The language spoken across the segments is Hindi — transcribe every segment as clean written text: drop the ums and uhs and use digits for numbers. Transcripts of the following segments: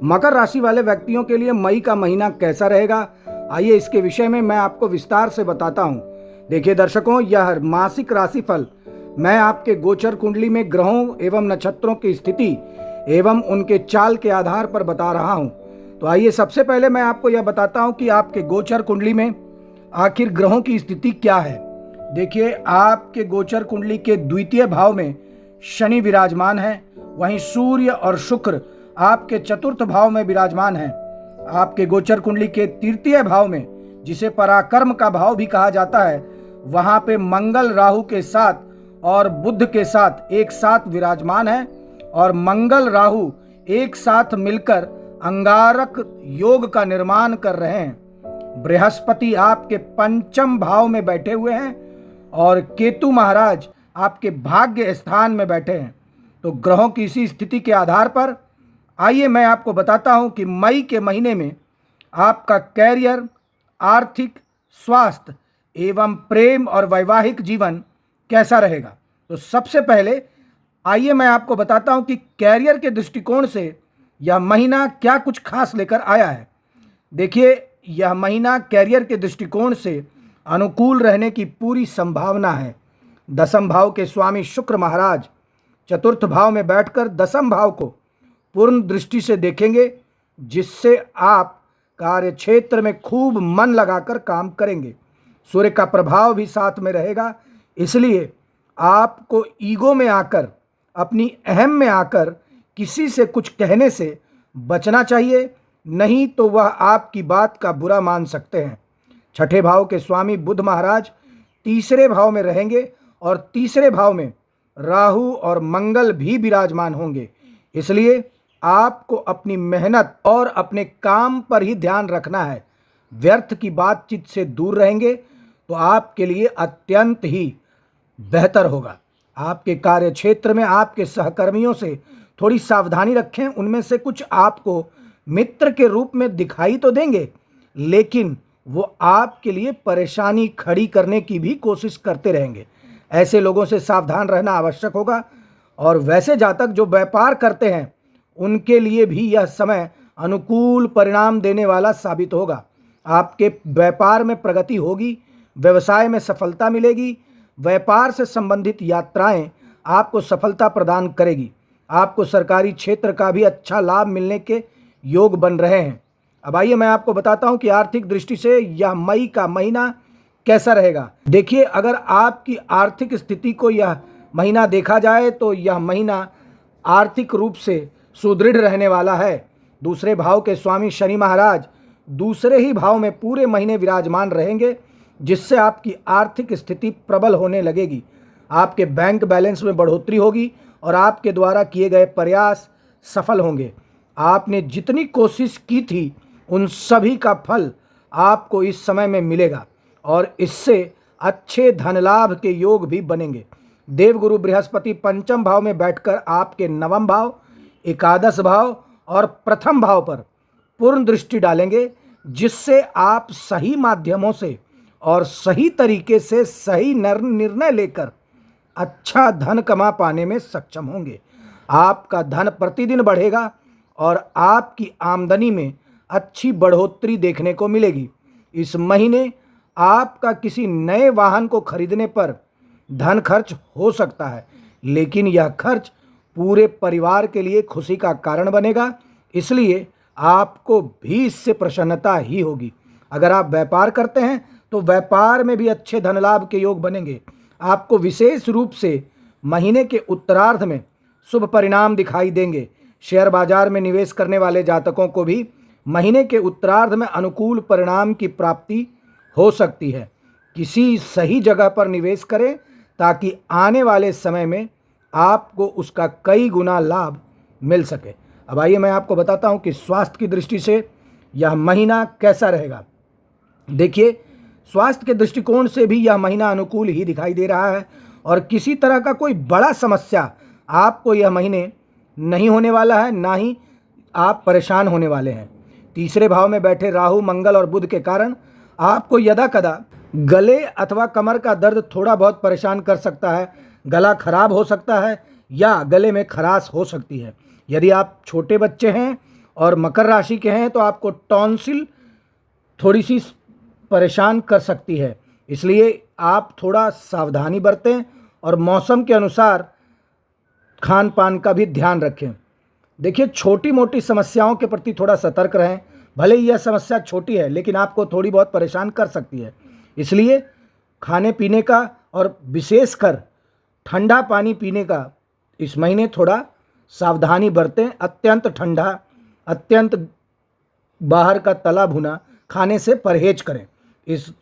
मकर राशि वाले व्यक्तियों के लिए मई का महीना कैसा रहेगा, आइए इसके विषय में मैं आपको विस्तार से बताता हूं। देखिए दर्शकों, यह मासिक राशिफल मैं आपके गोचर कुंडली में ग्रहों एवं नक्षत्रों की स्थिति एवं उनके चाल के आधार पर बता रहा हूं। तो आइए सबसे पहले मैं आपको यह बताता हूं कि आपके गोचर कुंडली में आखिर ग्रहों की स्थिति क्या है। देखिए, आपके गोचर कुंडली के द्वितीय भाव में शनि विराजमान है, वहीं सूर्य और शुक्र आपके चतुर्थ भाव में विराजमान है। आपके गोचर कुंडली के तृतीय भाव में, जिसे पराक्रम का भाव भी कहा जाता है, वहां पे मंगल राहु के साथ और बुध के साथ एक साथ विराजमान है और मंगल राहु एक साथ मिलकर अंगारक योग का निर्माण कर रहे हैं। बृहस्पति आपके पंचम भाव में बैठे हुए हैं और केतु महाराज आपके भाग्य स्थान में बैठे हैं। तो ग्रहों की इसी स्थिति के आधार पर आइए मैं आपको बताता हूं कि मई के महीने में आपका कैरियर, आर्थिक, स्वास्थ्य एवं प्रेम और वैवाहिक जीवन कैसा रहेगा। तो सबसे पहले आइए मैं आपको बताता हूं कि कैरियर के दृष्टिकोण से यह महीना क्या कुछ खास लेकर आया है। देखिए, यह महीना कैरियर के दृष्टिकोण से अनुकूल रहने की पूरी संभावना है। दसम भाव के स्वामी शुक्र महाराज चतुर्थ भाव में बैठकर दसम भाव को पूर्ण दृष्टि से देखेंगे, जिससे आप कार्य क्षेत्र में खूब मन लगाकर काम करेंगे। सूर्य का प्रभाव भी साथ में रहेगा, इसलिए आपको ईगो में आकर, अपनी अहम में आकर किसी से कुछ कहने से बचना चाहिए, नहीं तो वह आपकी बात का बुरा मान सकते हैं। छठे भाव के स्वामी बुध महाराज तीसरे भाव में रहेंगे और तीसरे भाव में राहु और मंगल भी विराजमान होंगे, इसलिए आपको अपनी मेहनत और अपने काम पर ही ध्यान रखना है। व्यर्थ की बातचीत से दूर रहेंगे तो आपके लिए अत्यंत ही बेहतर होगा। आपके कार्य क्षेत्र में आपके सहकर्मियों से थोड़ी सावधानी रखें। उनमें से कुछ आपको मित्र के रूप में दिखाई तो देंगे, लेकिन वो आपके लिए परेशानी खड़ी करने की भी कोशिश करते रहेंगे। ऐसे लोगों से सावधान रहना आवश्यक होगा। और वैसे जातक जो व्यापार करते हैं, उनके लिए भी यह समय अनुकूल परिणाम देने वाला साबित होगा। आपके व्यापार में प्रगति होगी, व्यवसाय में सफलता मिलेगी। व्यापार से संबंधित यात्राएं आपको सफलता प्रदान करेगी। आपको सरकारी क्षेत्र का भी अच्छा लाभ मिलने के योग बन रहे हैं। अब आइए मैं आपको बताता हूं कि आर्थिक दृष्टि से यह मई का महीना कैसा रहेगा। देखिए, अगर आपकी आर्थिक स्थिति को यह महीना देखा जाए तो यह महीना आर्थिक रूप से सुदृढ़ रहने वाला है। दूसरे भाव के स्वामी शनि महाराज दूसरे ही भाव में पूरे महीने विराजमान रहेंगे, जिससे आपकी आर्थिक स्थिति प्रबल होने लगेगी। आपके बैंक बैलेंस में बढ़ोतरी होगी और आपके द्वारा किए गए प्रयास सफल होंगे। आपने जितनी कोशिश की थी, उन सभी का फल आपको इस समय में मिलेगा और इससे अच्छे धन लाभ के योग भी बनेंगे। देवगुरु बृहस्पति पंचम भाव में बैठकर आपके नवम भाव, एकादश भाव और प्रथम भाव पर पूर्ण दृष्टि डालेंगे, जिससे आप सही माध्यमों से और सही तरीके से सही निर्णय लेकर अच्छा धन कमा पाने में सक्षम होंगे। आपका धन प्रतिदिन बढ़ेगा और आपकी आमदनी में अच्छी बढ़ोतरी देखने को मिलेगी। इस महीने आपका किसी नए वाहन को खरीदने पर धन खर्च हो सकता है, लेकिन यह खर्च पूरे परिवार के लिए खुशी का कारण बनेगा, इसलिए आपको भी इससे प्रसन्नता ही होगी। अगर आप व्यापार करते हैं तो व्यापार में भी अच्छे धन लाभ के योग बनेंगे। आपको विशेष रूप से महीने के उत्तरार्ध में शुभ परिणाम दिखाई देंगे। शेयर बाजार में निवेश करने वाले जातकों को भी महीने के उत्तरार्ध में अनुकूल परिणाम की प्राप्ति हो सकती है। किसी सही जगह पर निवेश करें ताकि आने वाले समय में आपको उसका कई गुना लाभ मिल सके। अब आइए मैं आपको बताता हूं कि स्वास्थ्य की दृष्टि से यह महीना कैसा रहेगा। देखिए, स्वास्थ्य के दृष्टिकोण से भी यह महीना अनुकूल ही दिखाई दे रहा है और किसी तरह का कोई बड़ा समस्या आपको यह महीने नहीं होने वाला है, ना ही आप परेशान होने वाले हैं। तीसरे भाव में बैठे राहु, मंगल और बुध के कारण आपको यदा कदा गले अथवा कमर का दर्द थोड़ा बहुत परेशान कर सकता है। गला खराब हो सकता है या गले में खराश हो सकती है। यदि आप छोटे बच्चे हैं और मकर राशि के हैं तो आपको टॉन्सिल थोड़ी सी परेशान कर सकती है, इसलिए आप थोड़ा सावधानी बरतें और मौसम के अनुसार खान पान का भी ध्यान रखें। देखिए, छोटी मोटी समस्याओं के प्रति थोड़ा सतर्क रहें। भले ही यह समस्या छोटी है लेकिन आपको थोड़ी बहुत परेशान कर सकती है, इसलिए खाने पीने का और विशेषकर ठंडा पानी पीने का इस महीने थोड़ा सावधानी बरतें। अत्यंत ठंडा, अत्यंत बाहर का तला भुना खाने से परहेज करें।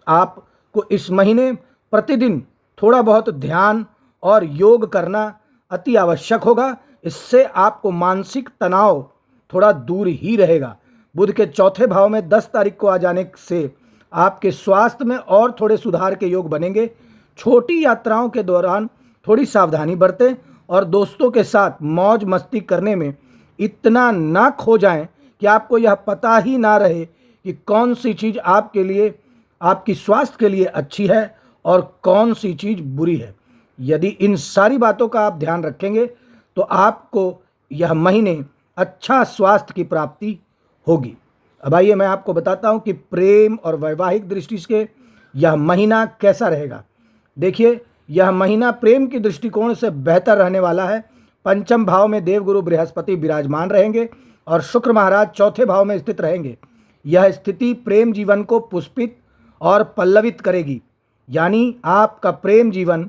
आपको इस महीने प्रतिदिन थोड़ा बहुत ध्यान और योग करना अति आवश्यक होगा। इससे आपको मानसिक तनाव थोड़ा दूर ही रहेगा। बुध के चौथे भाव में 10 तारीख को आ जाने से आपके स्वास्थ्य में और थोड़े सुधार के योग बनेंगे। छोटी यात्राओं के दौरान थोड़ी सावधानी बरतें और दोस्तों के साथ मौज मस्ती करने में इतना ना खो जाएं कि आपको यह पता ही ना रहे कि कौन सी चीज़ आपके लिए, आपकी स्वास्थ्य के लिए अच्छी है और कौन सी चीज़ बुरी है। यदि इन सारी बातों का आप ध्यान रखेंगे तो आपको यह महीने अच्छा स्वास्थ्य की प्राप्ति होगी। अब आइए मैं आपको बताता हूं कि प्रेम और वैवाहिक दृष्टि से यह महीना कैसा रहेगा। देखिए, यह महीना प्रेम की दृष्टिकोण से बेहतर रहने वाला है। पंचम भाव में देवगुरु बृहस्पति विराजमान रहेंगे और शुक्र महाराज चौथे भाव में स्थित रहेंगे। यह स्थिति प्रेम जीवन को पुष्पित और पल्लवित करेगी, यानी आपका प्रेम जीवन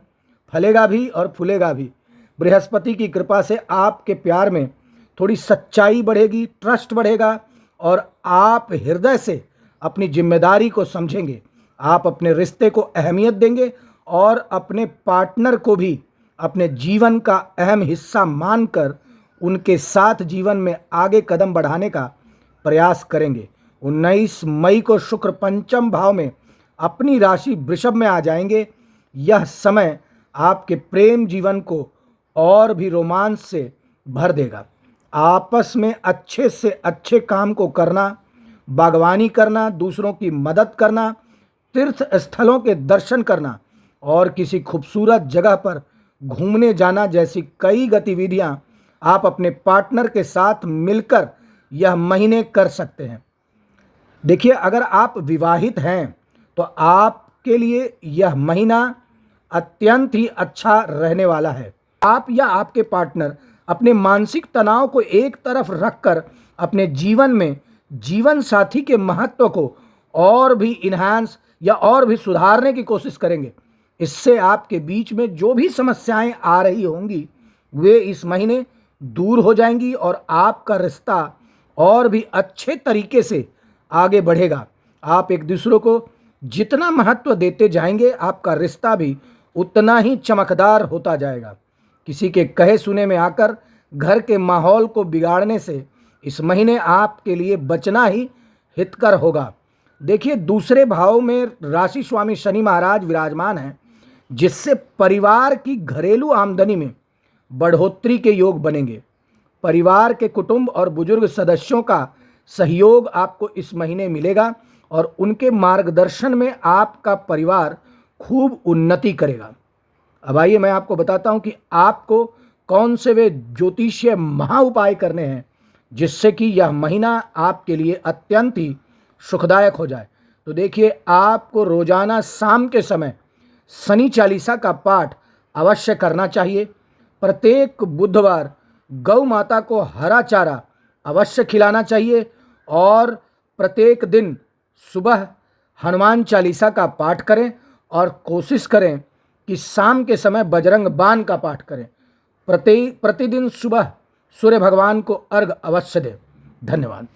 फलेगा भी और फूलेगा भी। बृहस्पति की कृपा से आपके प्यार में थोड़ी सच्चाई बढ़ेगी, ट्रस्ट बढ़ेगा और आप हृदय से अपनी जिम्मेदारी को समझेंगे। आप अपने रिश्ते को अहमियत देंगे और अपने पार्टनर को भी अपने जीवन का अहम हिस्सा मानकर उनके साथ जीवन में आगे कदम बढ़ाने का प्रयास करेंगे। 19 मई को शुक्र पंचम भाव में अपनी राशि वृषभ में आ जाएंगे। यह समय आपके प्रेम जीवन को और भी रोमांच से भर देगा। आपस में अच्छे से अच्छे काम को करना, बागवानी करना, दूसरों की मदद करना, तीर्थ स्थलों के दर्शन करना और किसी खूबसूरत जगह पर घूमने जाना जैसी कई गतिविधियां आप अपने पार्टनर के साथ मिलकर यह महीने कर सकते हैं। देखिए, अगर आप विवाहित हैं तो आपके लिए यह महीना अत्यंत ही अच्छा रहने वाला है। आप या आपके पार्टनर अपने मानसिक तनाव को एक तरफ रखकर अपने जीवन में जीवन साथी के महत्व को और भी इन्हांस या और भी सुधारने की कोशिश करेंगे। इससे आपके बीच में जो भी समस्याएं आ रही होंगी वे इस महीने दूर हो जाएंगी और आपका रिश्ता और भी अच्छे तरीके से आगे बढ़ेगा। आप एक दूसरे को जितना महत्व देते जाएंगे आपका रिश्ता भी उतना ही चमकदार होता जाएगा। किसी के कहे सुने में आकर घर के माहौल को बिगाड़ने से इस महीने आपके लिए बचना ही हितकर होगा। देखिए, दूसरे भाव में राशि स्वामी शनि महाराज विराजमान हैं, जिससे परिवार की घरेलू आमदनी में बढ़ोतरी के योग बनेंगे। परिवार के कुटुंब और बुजुर्ग सदस्यों का सहयोग आपको इस महीने मिलेगा और उनके मार्गदर्शन में आपका परिवार खूब उन्नति करेगा। अब आइए मैं आपको बताता हूं कि आपको कौन से वे ज्योतिषीय महा उपाय करने हैं जिससे कि यह महीना आपके लिए अत्यंत ही सुखदायक हो जाए। तो देखिए, आपको रोजाना शाम के समय शनि चालीसा का पाठ अवश्य करना चाहिए। प्रत्येक बुधवार गौ माता को हरा चारा अवश्य खिलाना चाहिए और प्रत्येक दिन सुबह हनुमान चालीसा का पाठ करें और कोशिश करें कि शाम के समय बजरंग बाण का पाठ करें। प्रतिदिन सुबह सूर्य भगवान को अर्घ अवश्य दें। धन्यवाद।